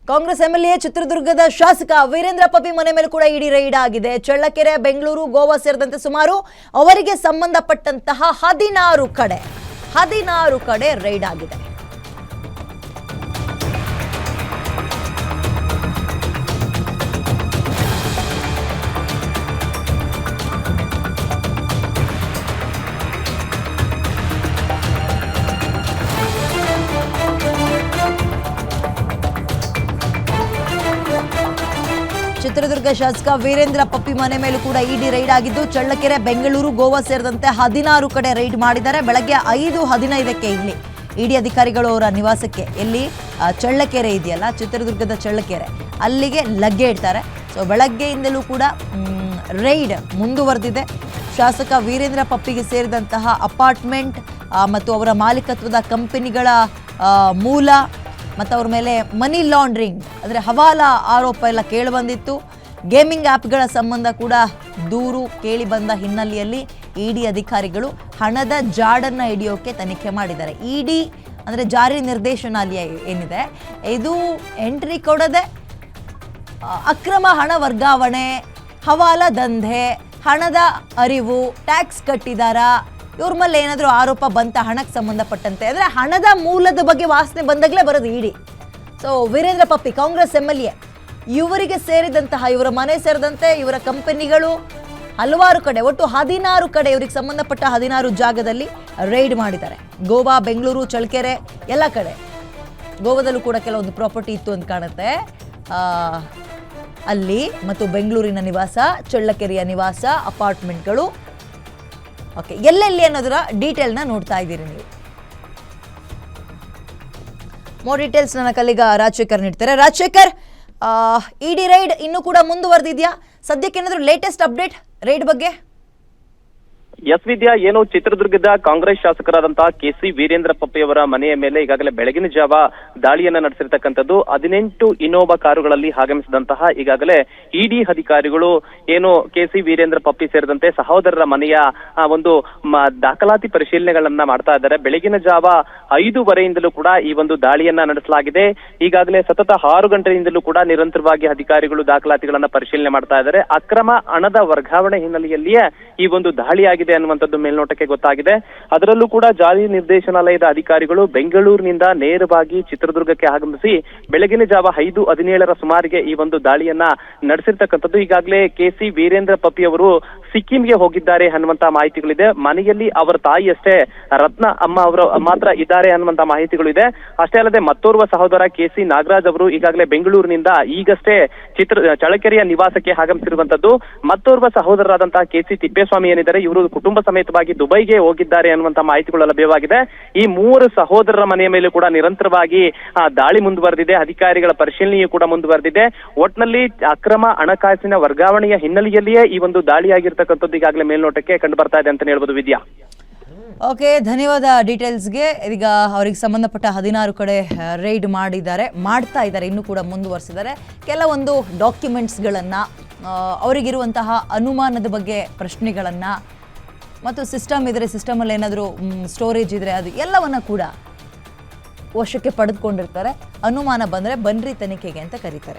Congress MLA ಚಿತ್ರದುರ್ಗದ ಶಾಸಕ ವೀರೇಂದ್ರ ಪಪ್ಪಿ ಮನೆ ಮೇಲೆ ಕೂಡ ಇಡಿ ರೈಡ್ ಆಗಿದೆ. ಚಳ್ಳಕೆರೆ, ಬೆಂಗಳೂರು, ಗೋವಾ ಸೇರಿದಂತೆ ಸುಮಾರು ಅವರಿಗೆ ಸಂಬಂಧಪಟ್ಟಂತಹ 16 ಕಡೆ ರೈಡ್ ಆಗಿದೆ. ಚಿತ್ರದುರ್ಗ ಶಾಸಕ ವೀರೇಂದ್ರ ಪಪ್ಪಿ ಮನೆ ಮೇಲೂ ಕೂಡ ಇಡಿ ರೈಡ್ ಆಗಿದ್ದು, ಚಳ್ಳಕೆರೆ, ಬೆಂಗಳೂರು, ಗೋವಾ ಸೇರಿದಂತೆ 16 ಕಡೆ ರೈಡ್ ಮಾಡಿದ್ದಾರೆ. ಬೆಳಗ್ಗೆ 5:15ಕ್ಕೆ ಇಲ್ಲಿ ಇಡಿ ಅಧಿಕಾರಿಗಳು ಅವರ ನಿವಾಸಕ್ಕೆ, ಎಲ್ಲಿ ಚಳ್ಳಕೆರೆ ಇದೆಯಲ್ಲ, ಚಿತ್ರದುರ್ಗದ ಚಳ್ಳಕೆರೆ, ಅಲ್ಲಿಗೆ ಲಗ್ಗೆ ಇಡ್ತಾರೆ. ಸೊ ಬೆಳಗ್ಗೆಯಿಂದಲೂ ಕೂಡ ರೈಡ್ ಮುಂದುವರೆದಿದೆ. ಶಾಸಕ ವೀರೇಂದ್ರ ಪಪ್ಪಿಗೆ ಸೇರಿದಂತಹ ಅಪಾರ್ಟ್ಮೆಂಟ್ ಮತ್ತು ಅವರ ಮಾಲೀಕತ್ವದ ಕಂಪನಿಗಳ ಮೂಲ ಮತ್ತು ಅವ್ರ ಮೇಲೆ ಮನಿ ಲಾಂಡ್ರಿಂಗ್ ಅಂದರೆ ಹವಾಲಾ ಆರೋಪ ಎಲ್ಲ ಕೇಳಿಬಂದಿತ್ತು. ಗೇಮಿಂಗ್ ಆ್ಯಪ್ಗಳ ಸಂಬಂಧ ಕೂಡ ದೂರು ಕೇಳಿ ಬಂದ ಹಿನ್ನೆಲೆಯಲ್ಲಿ ಇಡಿ ಅಧಿಕಾರಿಗಳು ಹಣದ ಜಾಡನ್ನು ಹಿಡಿಯೋಕೆ ತನಿಖೆ ಮಾಡಿದ್ದಾರೆ. ಇಡಿ ಅಂದರೆ ಜಾರಿ ನಿರ್ದೇಶನಾಲಯ ಏನಿದೆ, ಇದು ಎಂಟ್ರಿ ಕೊಡದೆ ಅಕ್ರಮ ಹಣ ವರ್ಗಾವಣೆ, ಹವಾಲಾ ದಂಧೆ, ಹಣದ ಅರಿವು, ಟ್ಯಾಕ್ಸ್ ಕಟ್ಟಿದಾರಾ, ಇವ್ರ ಮೇಲೆ ಏನಾದರೂ ಆರೋಪ ಬಂತ ಹಣಕ್ಕೆ ಸಂಬಂಧಪಟ್ಟಂತೆ ಅಂದರೆ ಹಣದ ಮೂಲದ ಬಗ್ಗೆ ವಾಸನೆ ಬಂದಾಗಲೇ ಬರೋದು ಇಡಿ. ಸೊ ವೀರೇಂದ್ರ ಪಪ್ಪಿ ಕಾಂಗ್ರೆಸ್ ಎಂಎಲ್ಎ ಇವರಿಗೆ ಸೇರಿದಂತಹ, ಇವರ ಮನೆ ಸೇರಿದಂತೆ ಇವರ ಕಂಪನಿಗಳು ಹಲವಾರು ಕಡೆ, ಒಟ್ಟು 16 ಕಡೆ ಇವರಿಗೆ ಸಂಬಂಧಪಟ್ಟ 16 ಜಾಗದಲ್ಲಿ ರೈಡ್ ಮಾಡಿದ್ದಾರೆ. ಗೋವಾ, ಬೆಂಗಳೂರು, ಚಳ್ಳಕೆರೆ ಎಲ್ಲ ಕಡೆ. ಗೋವಾದಲ್ಲೂ ಕೂಡ ಕೆಲವೊಂದು ಪ್ರಾಪರ್ಟಿ ಇತ್ತು ಅಂತ ಕಾಣುತ್ತೆ ಅಲ್ಲಿ, ಮತ್ತು ಬೆಂಗಳೂರಿನ ನಿವಾಸ, ಚಳ್ಳಕೆರೆಯ ನಿವಾಸ, ಅಪಾರ್ಟ್ಮೆಂಟ್ಗಳು. ಓಕೆ, ಎಲ್ಲೆಲ್ಲಿ ಅನ್ನೋದರ ಡೀಟೇಲ್ನ ನೋಡ್ತಾ ಇದ್ದೀರಿ ನೀವು. ಮೋರ್ ಡೀಟೇಲ್ಸ್ ನನ್ನ ಕಲ್ಲಿಗ ರಾಜಶೇಖರ್ ನೀಡ್ತಾರೆ. ರಾಜಶೇಖರ್, ಇಡಿ ರೈಡ್ ಇನ್ನೂ ಕೂಡ ಮುಂದುವರೆದಿದೆಯಾ? ಸದ್ಯಕ್ಕೆ ಏನಾದರೂ ಲೇಟೆಸ್ಟ್ ಅಪ್ಡೇಟ್ ರೈಡ್ ಬಗ್ಗೆ? ಎಸ್ ವಿದ್ಯಾ, ಏನು ಚಿತ್ರದುರ್ಗದ ಕಾಂಗ್ರೆಸ್ ಶಾಸಕರಾದಂತಹ ಕೆಸಿ ವೀರೇಂದ್ರ ಪಪ್ಪಿ ಅವರ ಮನೆಯ ಮೇಲೆ ಈಗಾಗಲೇ ಬೆಳಗಿನ ಜಾವ ದಾಳಿಯನ್ನ ನಡೆಸಿರ್ತಕ್ಕಂಥದ್ದು. 18 ಇನೋವಾ ಕಾರುಗಳಲ್ಲಿ ಆಗಮಿಸಿದಂತಹ ಈಗಾಗಲೇ ಇಡಿ ಅಧಿಕಾರಿಗಳು ಏನು ಕೆಸಿ ವೀರೇಂದ್ರ ಪಪ್ಪಿ ಸೇರಿದಂತೆ ಸಹೋದರರ ಮನೆಯ ಒಂದು ದಾಖಲಾತಿ ಪರಿಶೀಲನೆಗಳನ್ನ ಮಾಡ್ತಾ ಇದ್ದಾರೆ. ಬೆಳಗಿನ ಜಾವ 5:15ಯಿಂದಲೂ ಕೂಡ ಈ ಒಂದು ದಾಳಿಯನ್ನ ನಡೆಸಲಾಗಿದೆ. ಈಗಾಗಲೇ ಸತತ 6 ಗಂಟೆಯಿಂದಲೂ ಕೂಡ ನಿರಂತರವಾಗಿ ಅಧಿಕಾರಿಗಳು ದಾಖಲಾತಿಗಳನ್ನ ಪರಿಶೀಲನೆ ಮಾಡ್ತಾ ಇದ್ದಾರೆ. ಅಕ್ರಮ ಹಣದ ವರ್ಗಾವಣೆ ಹಿನ್ನೆಲೆಯಲ್ಲಿಯೇ ಈ ಒಂದು ದಾಳಿಯಾಗಿದೆ ಅನ್ನುವಂಥದ್ದು ಮೇಲ್ನೋಟಕ್ಕೆ ಗೊತ್ತಾಗಿದೆ. ಅದರಲ್ಲೂ ಕೂಡ ಜಾರಿ ನಿರ್ದೇಶನಾಲಯದ ಅಧಿಕಾರಿಗಳು ಬೆಂಗಳೂರಿನಿಂದ ನೇರವಾಗಿ ಚಿತ್ರದುರ್ಗಕ್ಕೆ ಆಗಮಿಸಿ ಬೆಳಗಿನ ಜಾವ 5:17ರ ಸುಮಾರಿಗೆ ಈ ಒಂದು ದಾಳಿಯನ್ನ ನಡೆಸಿರ್ತಕ್ಕಂಥದ್ದು. ಈಗಾಗಲೇ ಕೆಸಿ ವೀರೇಂದ್ರ ಪಪ್ಪಿ ಅವರು ಸಿಕ್ಕಿಂಗೆ ಹೋಗಿದ್ದಾರೆ ಅನ್ನುವಂತಹ ಮಾಹಿತಿಗಳಿದೆ. ಮನೆಯಲ್ಲಿ ಅವರ ತಾಯಿಯಷ್ಟೇ ರತ್ನ ಅಮ್ಮ ಅವರು ಮಾತ್ರ ಇದ್ದಾರೆ ಅನ್ನುವಂತ ಮಾಹಿತಿಗಳು ಇದೆ. ಅಷ್ಟೇ ಅಲ್ಲದೆ ಮತ್ತೋರ್ವ ಸಹೋದರ ಕೆಸಿ ನಾಗರಾಜ್ ಅವರು ಈಗಾಗಲೇ ಬೆಂಗಳೂರಿನಿಂದ ಈಗಷ್ಟೇ ಚಳ್ಳಕೆರೆಯ ನಿವಾಸಕ್ಕೆ ಆಗಮಿಸಿರುವಂತದ್ದು. ಮತ್ತೋರ್ವ ಸಹೋದರರಾದಂತಹ ಕೆಸಿ ತಿಪ್ಪೇಸ್ವಾಮಿ ಏನಿದ್ದಾರೆ, ಇವರು ಕುಟುಂಬ ಸಮೇತವಾಗಿ ದುಬೈಗೆ ಹೋಗಿದ್ದಾರೆ ಅನ್ನುವಂತ ಮಾಹಿತಿಗಳು ಲಭ್ಯವಾಗಿದೆ. ಈ 3 ಸಹೋದರರ ಮನೆಯ ಮೇಲೆ ಕೂಡ ನಿರಂತರವಾಗಿ ದಾಳಿ ಮುಂದುವರೆದಿದೆ. ಅಧಿಕಾರಿಗಳ ಪರಿಶೀಲನೆಯೂ ಕೂಡ ಮುಂದುವರೆದಿದೆ. ಒಟ್ನಲ್ಲಿ ಅಕ್ರಮ ಹಣಕಾಸಿನ ವರ್ಗಾವಣೆಯ ಹಿನ್ನೆಲೆಯಲ್ಲಿಯೇ ಈ ಒಂದು ದಾಳಿಯಾಗಿರ್ತಕ್ಕಂಥದ್ದು ಈಗಾಗಲೇ ಮೇಲ್ನೋಟಕ್ಕೆ ಕಂಡು ಬರ್ತಾ ಇದೆ ಅಂತ ಹೇಳ್ಬೋದು ವಿದ್ಯಾ. ಓಕೆ, ಧನ್ಯವಾದ ಡೀಟೇಲ್ಸ್ಗೆ. ಈಗ ಅವರಿಗೆ ಸಂಬಂಧಪಟ್ಟ 16 ಕಡೆ ರೈಡ್ ಮಾಡ್ತಾ ಇದ್ದಾರೆ, ಇನ್ನೂ ಕೂಡ ಮುಂದುವರಿಸಿದ್ದಾರೆ. ಕೆಲವೊಂದು ಡಾಕ್ಯುಮೆಂಟ್ಸ್ಗಳನ್ನು, ಅವರಿಗಿರುವಂತಹ ಅನುಮಾನದ ಬಗ್ಗೆ ಪ್ರಶ್ನೆಗಳನ್ನು, ಮತ್ತು ಸಿಸ್ಟಮ್ ಇದ್ದರೆ ಸಿಸ್ಟಮಲ್ಲಿ ಏನಾದರೂ ಸ್ಟೋರೇಜ್ ಇದ್ದರೆ ಅದು ಎಲ್ಲವನ್ನ ಕೂಡ ವಶಕ್ಕೆ ಪಡೆದುಕೊಂಡಿರ್ತಾರೆ. ಅನುಮಾನ ಬಂದರೆ ಬನ್ರಿ ತನಿಖೆಗೆ ಅಂತ ಕರೀತಾರೆ.